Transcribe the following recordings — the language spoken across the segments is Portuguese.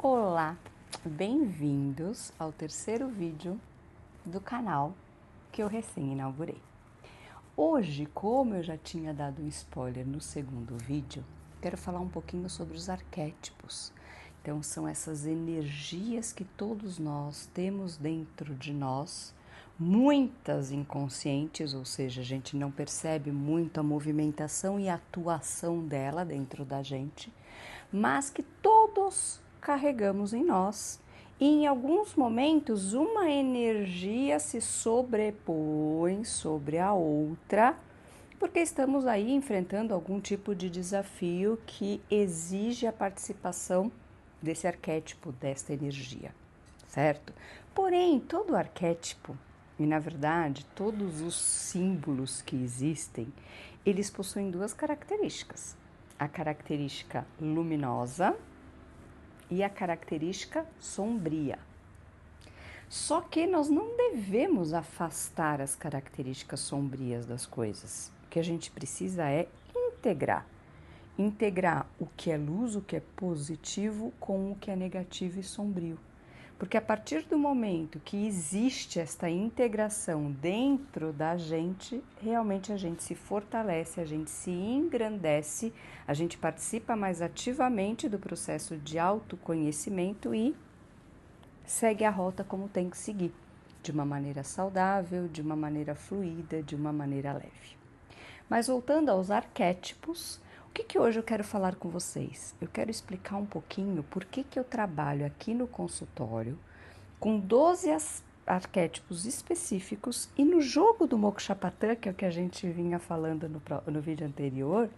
Olá, bem-vindos ao terceiro vídeo do canal que eu recém inaugurei. Hoje, como eu já tinha dado um spoiler no segundo vídeo, quero falar um pouquinho sobre os arquétipos. Então, são essas energias que todos nós temos dentro de nós, muitas inconscientes, ou seja, a gente não percebe muito a movimentação e a atuação dela dentro da gente, mas que todos carregamos em nós. E em alguns momentos, uma energia se sobrepõe sobre a outra, porque estamos aí enfrentando algum tipo de desafio que exige a participação desse arquétipo, desta energia, certo? Porém, todo arquétipo, e na verdade todos os símbolos que existem, eles possuem duas características: a característica luminosa e a característica sombria. Só que nós não devemos afastar as características sombrias das coisas. O que a gente precisa é integrar. Integrar o que é luz, o que é positivo, com o que é negativo e sombrio. Porque a partir do momento que existe esta integração dentro da gente, realmente a gente se fortalece, a gente se engrandece, a gente participa mais ativamente do processo de autoconhecimento e segue a rota como tem que seguir, de uma maneira saudável, de uma maneira fluida, de uma maneira leve. Mas voltando aos arquétipos, o que hoje eu quero falar com vocês? Eu quero explicar um pouquinho por que eu trabalho aqui no consultório com 12 arquétipos específicos e no jogo do Mokshapatan, que é o que a gente vinha falando no vídeo anterior,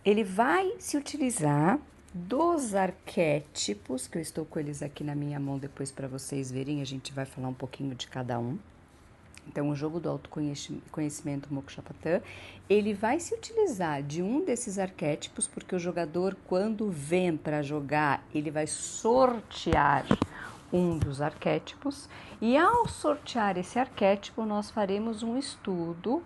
ele vai se utilizar dos arquétipos, que eu estou com eles aqui na minha mão depois para vocês verem, a gente vai falar um pouquinho de cada um. Então, o jogo do autoconhecimento Mokshapatan, ele vai se utilizar de um desses arquétipos, porque o jogador, quando vem para jogar, ele vai sortear um dos arquétipos, e ao sortear esse arquétipo, nós faremos um estudo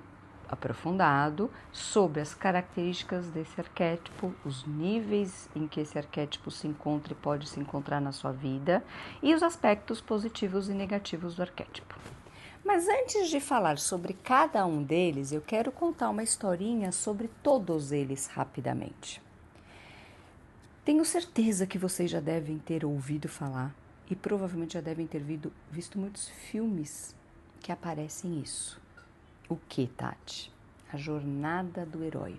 aprofundado sobre as características desse arquétipo, os níveis em que esse arquétipo se encontra e pode se encontrar na sua vida, e os aspectos positivos e negativos do arquétipo. Mas antes de falar sobre cada um deles, eu quero contar uma historinha sobre todos eles rapidamente. Tenho certeza que vocês já devem ter ouvido falar e provavelmente já devem ter visto muitos filmes que aparecem isso. O que, Tati? A jornada do herói.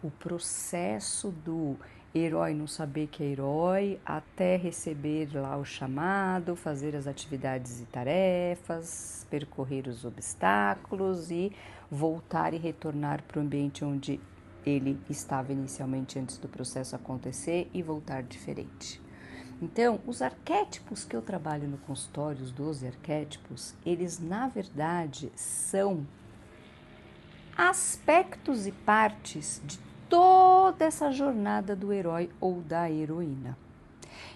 O processo do herói não saber que é herói, até receber lá o chamado, fazer as atividades e tarefas, percorrer os obstáculos e voltar e retornar para o ambiente onde ele estava inicialmente antes do processo acontecer e voltar diferente. Então, os arquétipos que eu trabalho no consultório, os 12 arquétipos, eles na verdade são aspectos e partes de toda essa jornada do herói ou da heroína.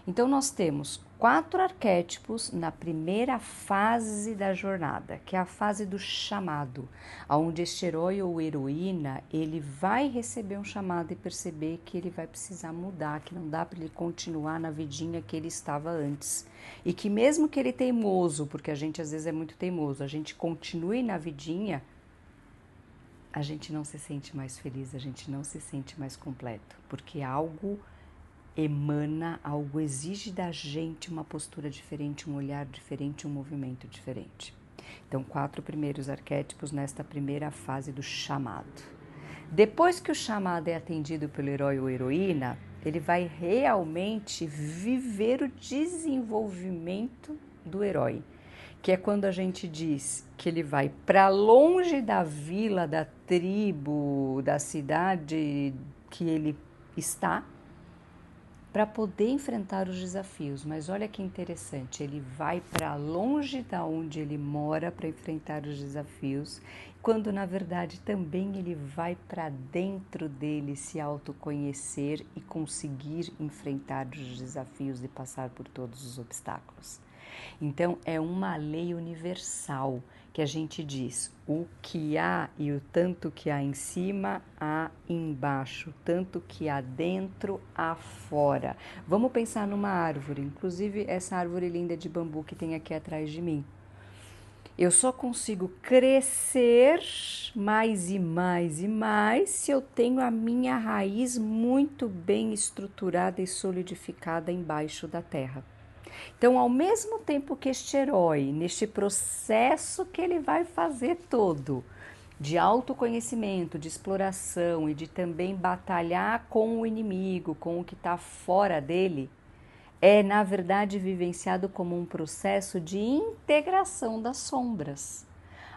Então, nós temos 4 arquétipos na primeira fase da jornada, que é a fase do chamado, onde este herói ou heroína, ele vai receber um chamado e perceber que ele vai precisar mudar, que não dá para ele continuar na vidinha que ele estava antes. E que mesmo que ele teimoso, porque a gente às vezes é muito teimoso, a gente continue na vidinha, a gente não se sente mais feliz, a gente não se sente mais completo, porque algo emana, algo exige da gente uma postura diferente, um olhar diferente, um movimento diferente. Então, 4 primeiros arquétipos nesta primeira fase do chamado. Depois que o chamado é atendido pelo herói ou heroína, ele vai realmente viver o desenvolvimento do herói, que é quando a gente diz que ele vai para longe da vila, da tribo, da cidade que ele está, para poder enfrentar os desafios. Mas olha que interessante, ele vai para longe da onde ele mora para enfrentar os desafios, quando na verdade também ele vai para dentro dele se autoconhecer e conseguir enfrentar os desafios e passar por todos os obstáculos. Então, é uma lei universal que a gente diz: o que há e o tanto que há em cima, há embaixo, tanto que há dentro, há fora. Vamos pensar numa árvore, inclusive essa árvore linda de bambu que tem aqui atrás de mim. Eu só consigo crescer mais e mais e mais se eu tenho a minha raiz muito bem estruturada e solidificada embaixo da terra. Então, ao mesmo tempo que este herói, neste processo que ele vai fazer todo, de autoconhecimento, de exploração e de também batalhar com o inimigo, com o que está fora dele, é, na verdade, vivenciado como um processo de integração das sombras,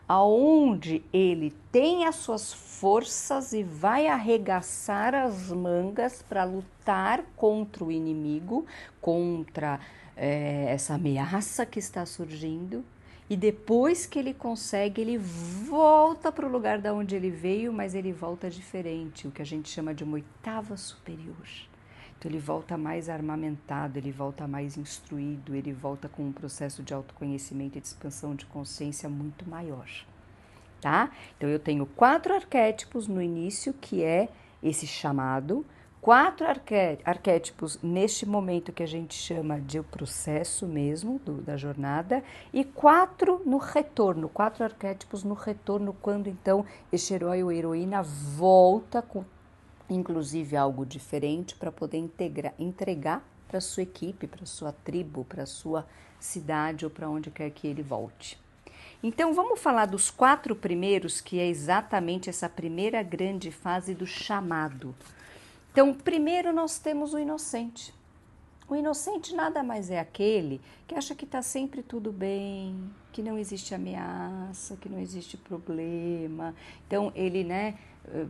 aonde ele tem as suas forças e vai arregaçar as mangas para lutar contra o inimigo, contra essa ameaça que está surgindo. E depois que ele consegue, ele volta para o lugar da onde ele veio, mas ele volta diferente, o que a gente chama de uma oitava superior. Então ele volta mais armamentado, ele volta mais instruído, ele volta com um processo de autoconhecimento e de expansão de consciência muito maior, tá? Então eu tenho 4 arquétipos no início, que é esse chamado, 4 arquétipos neste momento que a gente chama de processo mesmo, da jornada, e 4 no retorno, 4 arquétipos no retorno, quando então este herói ou heroína volta com inclusive algo diferente para poder entregar para sua equipe, para sua tribo, para sua cidade ou para onde quer que ele volte. Então vamos falar dos 4 primeiros, que é exatamente essa primeira grande fase do chamado. Então, primeiro nós temos o inocente. O inocente nada mais é aquele que acha que está sempre tudo bem, que não existe ameaça, que não existe problema. Então ele,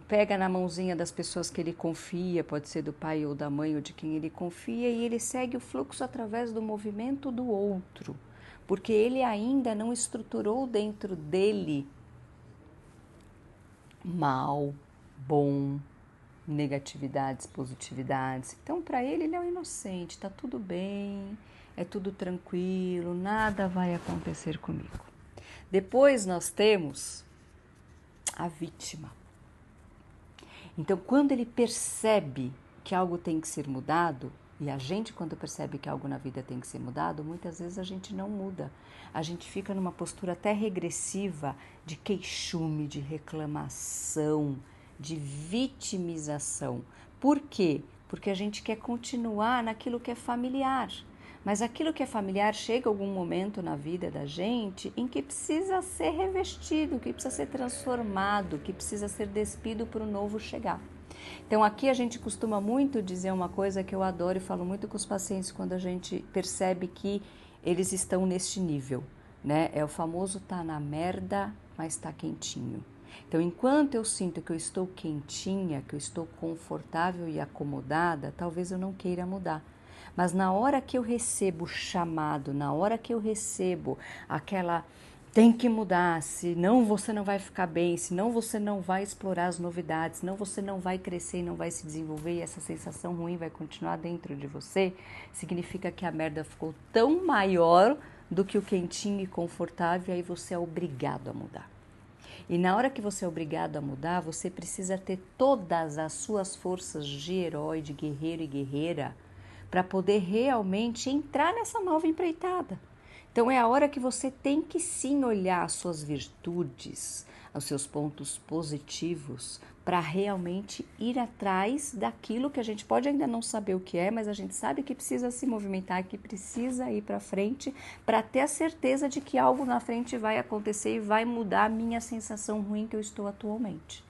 pega na mãozinha das pessoas que ele confia, pode ser do pai ou da mãe ou de quem ele confia, e ele segue o fluxo através do movimento do outro, porque ele ainda não estruturou dentro dele mal, bom, negatividades, positividades. Então, para ele, ele é um inocente, tá tudo bem, é tudo tranquilo, nada vai acontecer comigo. Depois nós temos a vítima. Então, quando ele percebe que algo tem que ser mudado, e a gente, quando percebe que algo na vida tem que ser mudado, muitas vezes a gente não muda. A gente fica numa postura até regressiva de queixume, de reclamação, de vitimização. Por quê? Porque a gente quer continuar naquilo que é familiar. Mas aquilo que é familiar chega algum momento na vida da gente em que precisa ser revestido, que precisa ser transformado, que precisa ser despido para o novo chegar. Então aqui a gente costuma muito dizer uma coisa que eu adoro e falo muito com os pacientes quando a gente percebe que eles estão neste nível, né? É o famoso tá na merda, mas tá quentinho. Então, enquanto eu sinto que eu estou quentinha, que eu estou confortável e acomodada, talvez eu não queira mudar. Mas na hora que eu recebo o chamado, na hora que eu recebo aquela tem que mudar, senão você não vai ficar bem, senão você não vai explorar as novidades, senão você não vai crescer e não vai se desenvolver e essa sensação ruim vai continuar dentro de você, significa que a merda ficou tão maior do que o quentinho e confortável e aí você é obrigado a mudar. E na hora que você é obrigado a mudar, você precisa ter todas as suas forças de herói, de guerreiro e guerreira para poder realmente entrar nessa nova empreitada. Então é a hora que você tem que sim olhar as suas virtudes, os seus pontos positivos, para realmente ir atrás daquilo que a gente pode ainda não saber o que é, mas a gente sabe que precisa se movimentar, que precisa ir para frente, para ter a certeza de que algo na frente vai acontecer e vai mudar a minha sensação ruim que eu estou atualmente.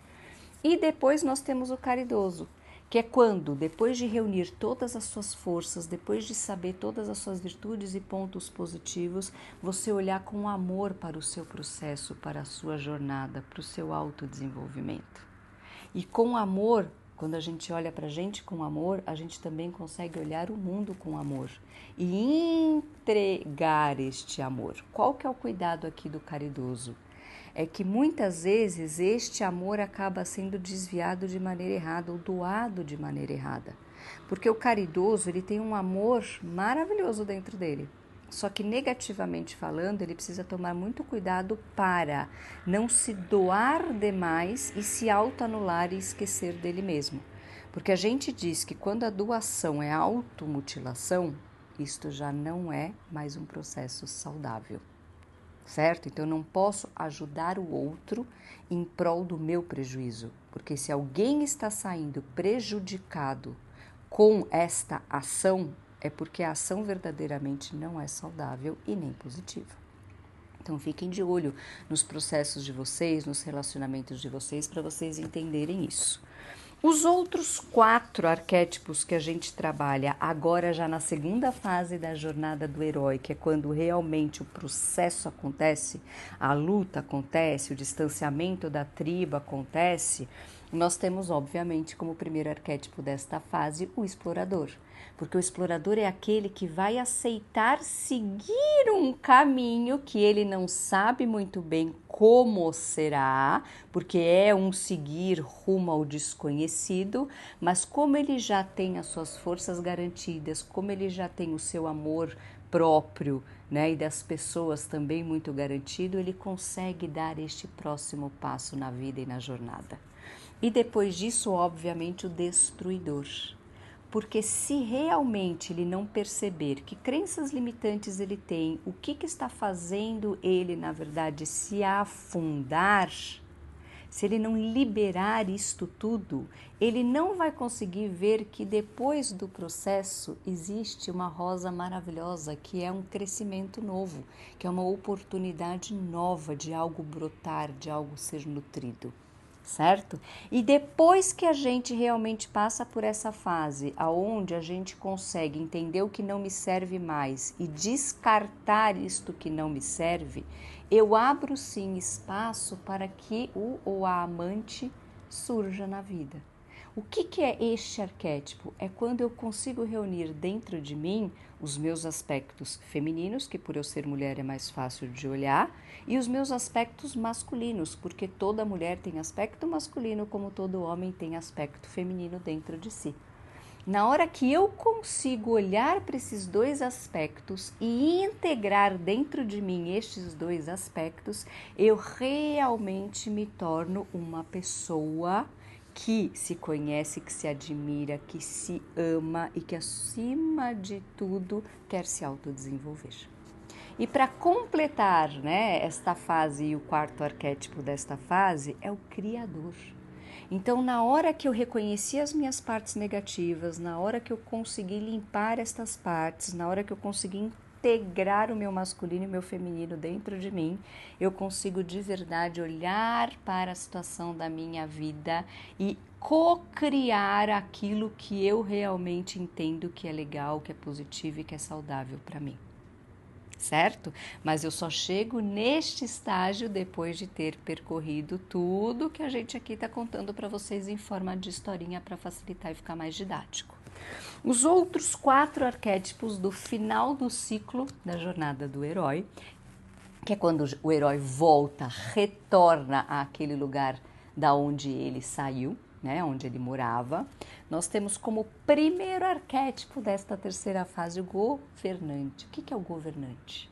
E depois nós temos o caridoso, que é quando, depois de reunir todas as suas forças, depois de saber todas as suas virtudes e pontos positivos, você olhar com amor para o seu processo, para a sua jornada, para o seu autodesenvolvimento. E com amor, quando a gente olha para a gente com amor, a gente também consegue olhar o mundo com amor e entregar este amor. Qual que é o cuidado aqui do caridoso? É que muitas vezes este amor acaba sendo desviado de maneira errada ou doado de maneira errada. Porque o caridoso, ele tem um amor maravilhoso dentro dele. Só que negativamente falando, ele precisa tomar muito cuidado para não se doar demais e se autoanular e esquecer dele mesmo. Porque a gente diz que quando a doação é automutilação, isto já não é mais um processo saudável, certo? Então eu não posso ajudar o outro em prol do meu prejuízo, porque se alguém está saindo prejudicado com esta ação, é porque a ação verdadeiramente não é saudável e nem positiva. Então fiquem de olho nos processos de vocês, nos relacionamentos de vocês, para vocês entenderem isso. Os outros 4 arquétipos que a gente trabalha agora já na segunda fase da jornada do herói, que é quando realmente o processo acontece, a luta acontece, o distanciamento da tribo acontece, nós temos obviamente como primeiro arquétipo desta fase o explorador. Porque o explorador é aquele que vai aceitar seguir um caminho que ele não sabe muito bem como será, porque é um seguir rumo ao desconhecido, mas como ele já tem as suas forças garantidas, como ele já tem o seu amor próprio, né, e das pessoas também muito garantido, ele consegue dar este próximo passo na vida e na jornada. E depois disso, obviamente, o destruidor. Porque se realmente ele não perceber que crenças limitantes ele tem, o que está fazendo ele, na verdade, se afundar, se ele não liberar isto tudo, ele não vai conseguir ver que depois do processo existe uma rosa maravilhosa, que é um crescimento novo, que é uma oportunidade nova de algo brotar, de algo ser nutrido. Certo? E depois que a gente realmente passa por essa fase, aonde a gente consegue entender o que não me serve mais e descartar isto que não me serve, eu abro sim espaço para que o ou a amante surja na vida. O que é este arquétipo? É quando eu consigo reunir dentro de mim os meus aspectos femininos, que por eu ser mulher é mais fácil de olhar, e os meus aspectos masculinos, porque toda mulher tem aspecto masculino, como todo homem tem aspecto feminino dentro de si. Na hora que eu consigo olhar para esses 2 aspectos e integrar dentro de mim estes 2 aspectos, eu realmente me torno uma pessoa que se conhece, que se admira, que se ama e que, acima de tudo, quer se autodesenvolver. E para completar, né, esta fase e o 4º arquétipo desta fase é o Criador. Então, na hora que eu reconheci as minhas partes negativas, na hora que eu consegui limpar estas partes, na hora que eu consegui integrar o meu masculino e o meu feminino dentro de mim, eu consigo de verdade olhar para a situação da minha vida e co-criar aquilo que eu realmente entendo que é legal, que é positivo e que é saudável para mim. Certo? Mas eu só chego neste estágio depois de ter percorrido tudo que a gente aqui está contando para vocês em forma de historinha para facilitar e ficar mais didático. Os outros 4 arquétipos do final do ciclo da jornada do herói, que é quando o herói volta, retorna àquele lugar da onde ele saiu, né, onde ele morava, nós temos como primeiro arquétipo desta terceira fase o governante. O que é o governante?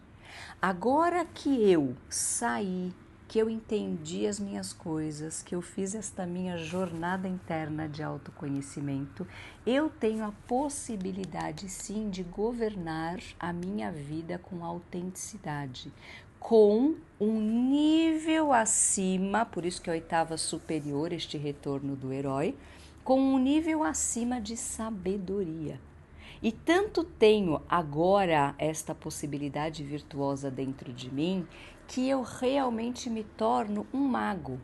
Agora que eu saí, que eu entendi as minhas coisas, que eu fiz esta minha jornada interna de autoconhecimento, eu tenho a possibilidade sim de governar a minha vida com autenticidade, com um nível acima, por isso que é a 8ª superior, este retorno do herói, com um nível acima de sabedoria. E tanto tenho agora esta possibilidade virtuosa dentro de mim, que eu realmente me torno um mago.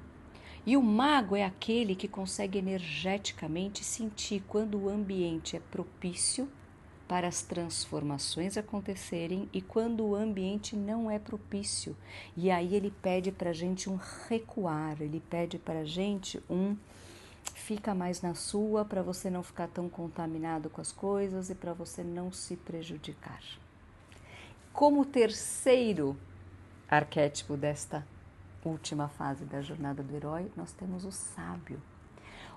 E o mago é aquele que consegue energeticamente sentir quando o ambiente é propício para as transformações acontecerem e quando o ambiente não é propício. E aí ele pede para a gente um recuar, ele pede para a gente um fica mais na sua para você não ficar tão contaminado com as coisas e para você não se prejudicar. Como terceiro arquétipo desta última fase da jornada do herói, nós temos o sábio.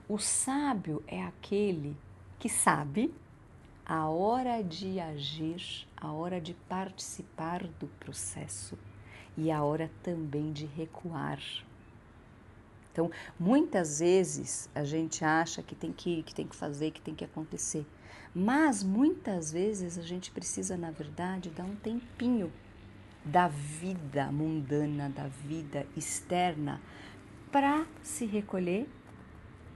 O sábio é aquele que sabe a hora de agir, a hora de participar do processo e a hora também de recuar. Então, muitas vezes a gente acha que tem que ir, que tem que fazer, que tem que acontecer. Mas muitas vezes a gente precisa, na verdade, dar um tempinho da vida mundana, da vida externa, para se recolher,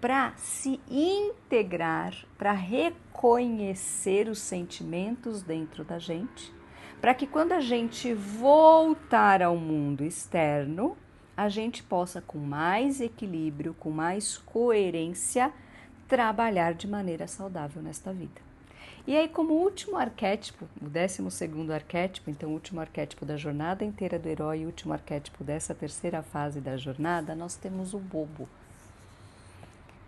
para se integrar, para reconhecer os sentimentos dentro da gente, para que quando a gente voltar ao mundo externo, a gente possa, com mais equilíbrio, com mais coerência, trabalhar de maneira saudável nesta vida. E aí, como último arquétipo, o 12º arquétipo, então o último arquétipo da jornada inteira do herói e o último arquétipo dessa terceira fase da jornada, nós temos o bobo.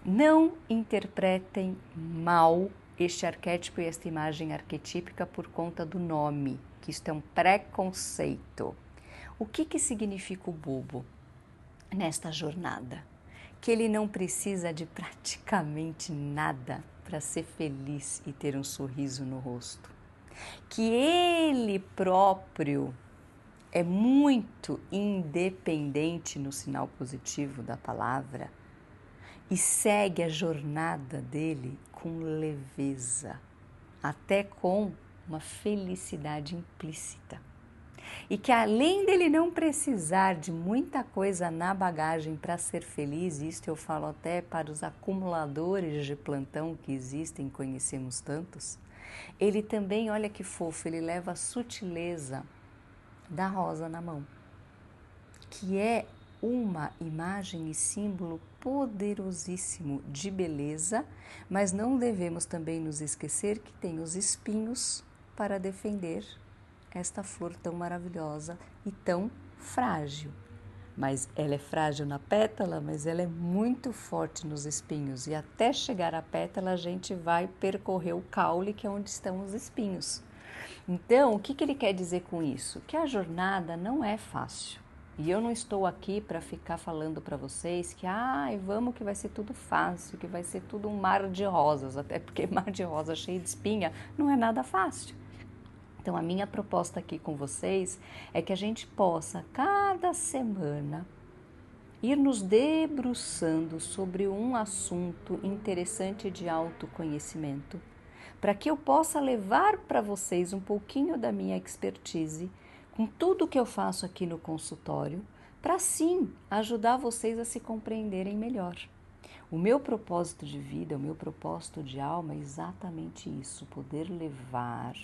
Não interpretem mal este arquétipo e esta imagem arquetípica por conta do nome, que isto é um preconceito. O que significa o bobo nesta jornada? Que ele não precisa de praticamente nada para ser feliz e ter um sorriso no rosto. Que ele próprio é muito independente no sinal positivo da palavra e segue a jornada dele com leveza, até com uma felicidade implícita. E que além dele não precisar de muita coisa na bagagem para ser feliz, isto eu falo até para os acumuladores de plantão que existem, conhecemos tantos, ele também, olha que fofo, ele leva a sutileza da rosa na mão, que é uma imagem e símbolo poderosíssimo de beleza, mas não devemos também nos esquecer que tem os espinhos para defender esta flor tão maravilhosa e tão frágil. Mas ela é frágil na pétala, mas ela é muito forte nos espinhos. E até chegar à pétala, a gente vai percorrer o caule, que é onde estão os espinhos. Então, o que ele quer dizer com isso? Que a jornada não é fácil. E eu não estou aqui para ficar falando para vocês que vamos que vai ser tudo fácil, que vai ser tudo um mar de rosas, até porque mar de rosa cheio de espinha não é nada fácil. Então, a minha proposta aqui com vocês é que a gente possa, cada semana, ir nos debruçando sobre um assunto interessante de autoconhecimento, para que eu possa levar para vocês um pouquinho da minha expertise, com tudo que eu faço aqui no consultório, para sim ajudar vocês a se compreenderem melhor. O meu propósito de vida, o meu propósito de alma é exatamente isso, poder levar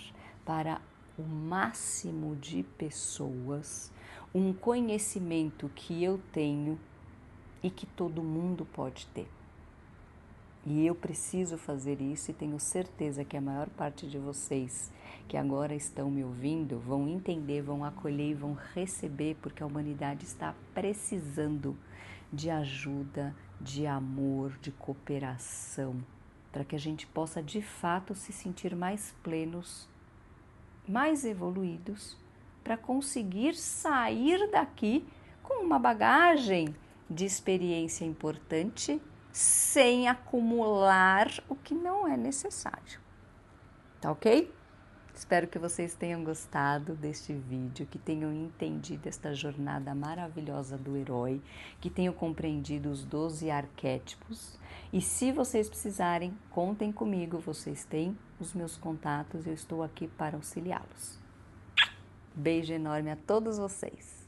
para o máximo de pessoas um conhecimento que eu tenho e que todo mundo pode ter. E eu preciso fazer isso e tenho certeza que a maior parte de vocês que agora estão me ouvindo vão entender, vão acolher e vão receber, porque a humanidade está precisando de ajuda, de amor, de cooperação, para que a gente possa de fato se sentir mais plenos, mais evoluídos, para conseguir sair daqui com uma bagagem de experiência importante, sem acumular o que não é necessário. Tá ok? Espero que vocês tenham gostado deste vídeo, que tenham entendido esta jornada maravilhosa do herói, que tenham compreendido os 12 arquétipos. E se vocês precisarem, contem comigo, vocês têm os meus contatos e eu estou aqui para auxiliá-los. Beijo enorme a todos vocês!